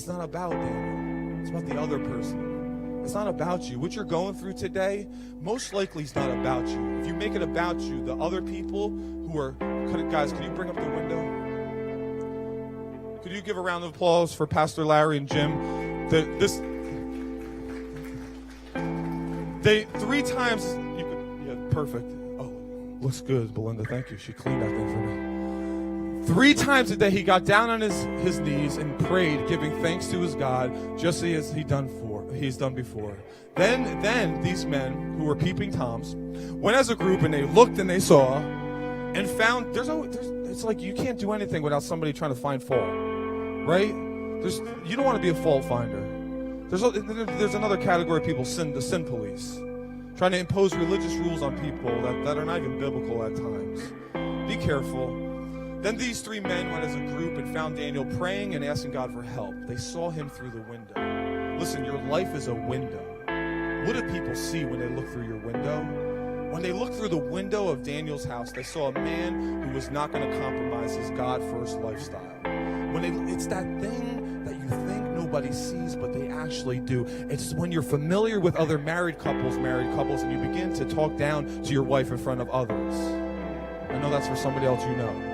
it's not about Daniel. It's about the other person. It's not about you. What you're going through today, most likely is not about you. If you make it about you, the other people who are, guys, can you bring up the window? Could you give a round of applause for Pastor Larry and Jim? They 3 times, perfect. Oh, looks good, Belinda. Thank you. She cleaned that thing for me. 3 times a day he got down on his knees and prayed, giving thanks to his God, just as he's done before. Then these men who were peeping Toms went as a group, and they looked and they saw and found it's like you can't do anything without somebody trying to find fault, right? You don't want to be a fault finder. There's another category of people, the sin police, trying to impose religious rules on people that are not even biblical at times. Be careful. Then these 3 men went as a group and found Daniel praying and asking God for help. They saw him through the window. Listen, your life is a window. What do people see when they look through your window? When they looked through the window of Daniel's house, they saw a man who was not going to compromise his God-first lifestyle. It's that thing that you think nobody sees, but they actually do. It's when you're familiar with other married couples, and you begin to talk down to your wife in front of others. I know that's for somebody else you know.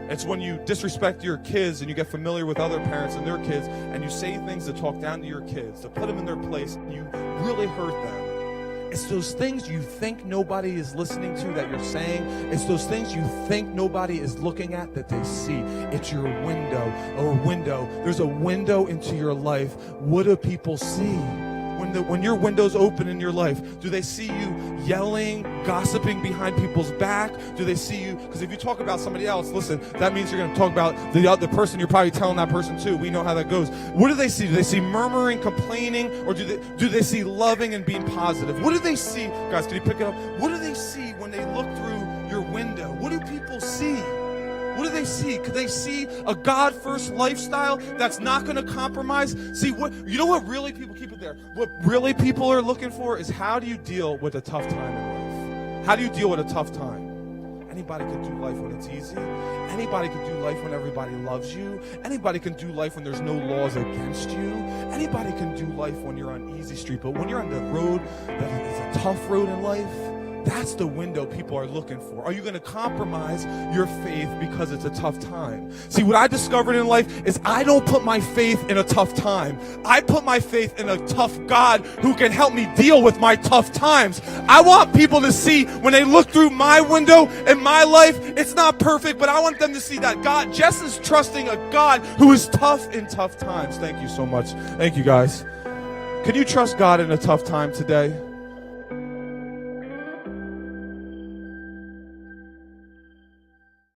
It's when you disrespect your kids and you get familiar with other parents and their kids, and you say things to talk down to your kids, to put them in their place, and you really hurt them. It's those things you think nobody is listening to that you're saying. It's those things you think nobody is looking at that they see. It's your window. There's a window into your life. What do people see? When your window's open in your life, do they see you yelling, gossiping behind people's back? Do they see you? Because if you talk about somebody else, listen, that means you're going to talk about the other person you're probably telling that person too. We know how that goes. What do they see? Do they see murmuring, complaining, or do they see loving and being positive? What do they see? Guys, can you pick it up? What do they see when they look through your window? What do people see? What do they see? Could they see a God-first lifestyle that's not going to compromise? See, what really people, keep it there. What really people are looking for is, how do you deal with a tough time in life? How do you deal with a tough time? Anybody can do life when it's easy. Anybody can do life when everybody loves you. Anybody can do life when there's no laws against you. Anybody can do life when you're on easy street. But when you're on the road that is a tough road in life, that's the window people are looking for. Are you going to compromise your faith because it's a tough time? See, what I discovered in life is I don't put my faith in a tough time. I put my faith in a tough God who can help me deal with my tough times. I want people to see when they look through my window in my life, it's not perfect, but I want them to see that God, Jess is trusting a God who is tough in tough times. Thank you so much. Thank you, guys. Can you trust God in a tough time today?